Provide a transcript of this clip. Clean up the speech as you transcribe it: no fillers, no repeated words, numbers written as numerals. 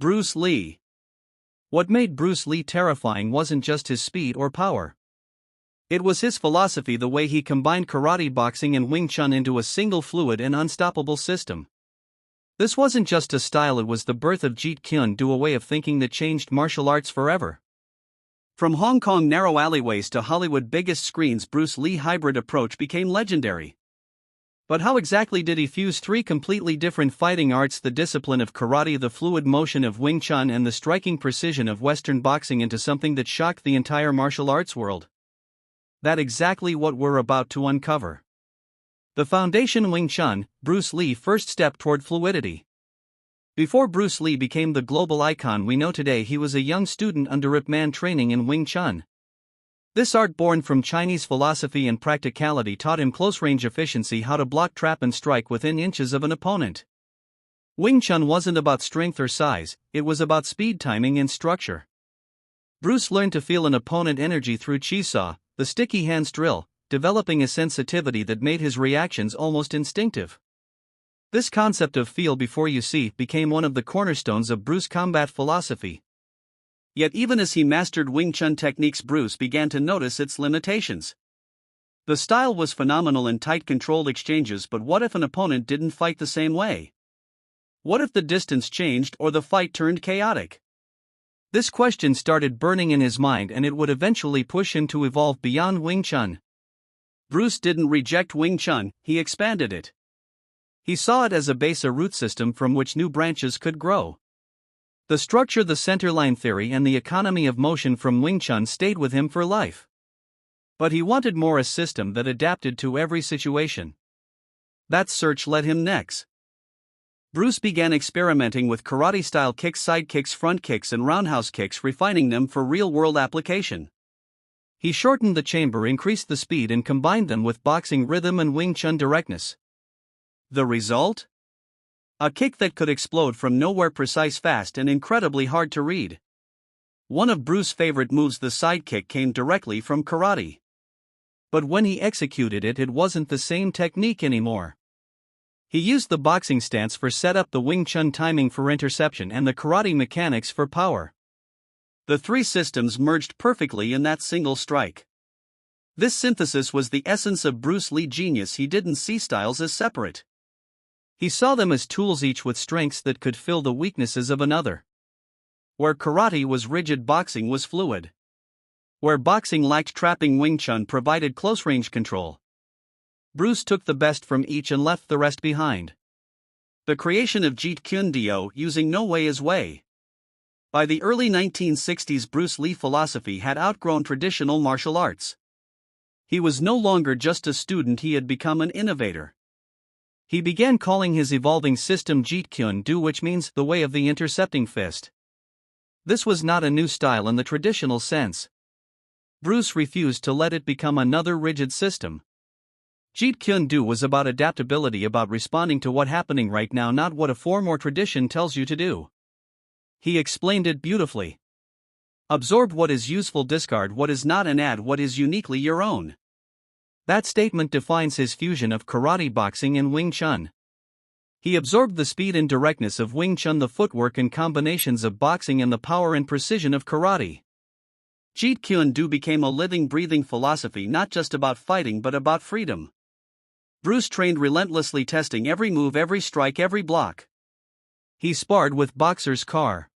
Bruce Lee. What made Bruce Lee terrifying wasn't just his speed or power. It was his philosophy, the way he combined karate, boxing, and Wing Chun into a single fluid and unstoppable system. This wasn't just a style, it was the birth of Jeet Kune Do, a way of thinking that changed martial arts forever. From Hong Kong narrow alleyways to Hollywood biggest screens, Bruce Lee's hybrid approach became legendary. But how exactly did he fuse three completely different fighting arts, the discipline of karate, the fluid motion of Wing Chun, and the striking precision of Western boxing, into something that shocked the entire martial arts world? That's exactly what we're about to uncover. The foundation Wing Chun, Bruce Lee's first step toward fluidity. Before Bruce Lee became the global icon we know today, he was a young student under Ip Man training in Wing Chun. This art, born from Chinese philosophy and practicality, taught him close-range efficiency, how to block, trap, and strike within inches of an opponent. Wing Chun wasn't about strength or size, it was about speed, timing, and structure. Bruce learned to feel an opponent's energy through chi saw, the sticky hands drill, developing a sensitivity that made his reactions almost instinctive. This concept of feel before you see became one of the cornerstones of Bruce's combat philosophy. Yet even as he mastered Wing Chun techniques, Bruce began to notice its limitations. The style was phenomenal in tight, controlled exchanges, but what if an opponent didn't fight the same way? What if the distance changed or the fight turned chaotic? This question started burning in his mind, and it would eventually push him to evolve beyond Wing Chun. Bruce didn't reject Wing Chun, he expanded it. He saw it as a base, a root system from which new branches could grow. The structure, the centerline theory, and the economy of motion from Wing Chun stayed with him for life. But he wanted more, a system that adapted to every situation. That search led him next. Bruce began experimenting with karate-style kicks, side kicks, front kicks, and roundhouse kicks, refining them for real-world application. He shortened the chamber, increased the speed, and combined them with boxing rhythm and Wing Chun directness. The result? A kick that could explode from nowhere, precise, fast, and incredibly hard to read. One of Bruce's favorite moves, the side kick, came directly from karate. But when he executed it, it wasn't the same technique anymore. He used the boxing stance for setup, the Wing Chun timing for interception, and the karate mechanics for power. The three systems merged perfectly in that single strike. This synthesis was the essence of Bruce Lee's genius. He didn't see styles as separate. He saw them as tools, each with strengths that could fill the weaknesses of another. Where karate was rigid, boxing was fluid. Where boxing lacked trapping, Wing Chun provided close-range control. Bruce took the best from each and left the rest behind. The creation of Jeet Kune Do, using no way is way. By the early 1960s, Bruce Lee's philosophy had outgrown traditional martial arts. He was no longer just a student, he had become an innovator. He began calling his evolving system Jeet Kune Do, which means the way of the intercepting fist. This was not a new style in the traditional sense. Bruce refused to let it become another rigid system. Jeet Kune Do was about adaptability, about responding to what's happening right now, not what a form or tradition tells you to do. He explained it beautifully. Absorb what is useful, discard what is not, and add what is uniquely your own. That statement defines his fusion of karate, boxing, and Wing Chun. He absorbed the speed and directness of Wing Chun, the footwork and combinations of boxing, and the power and precision of karate. Jeet Kune Do became a living, breathing philosophy, not just about fighting but about freedom. Bruce trained relentlessly, testing every move, every strike, every block. He sparred with boxers' car.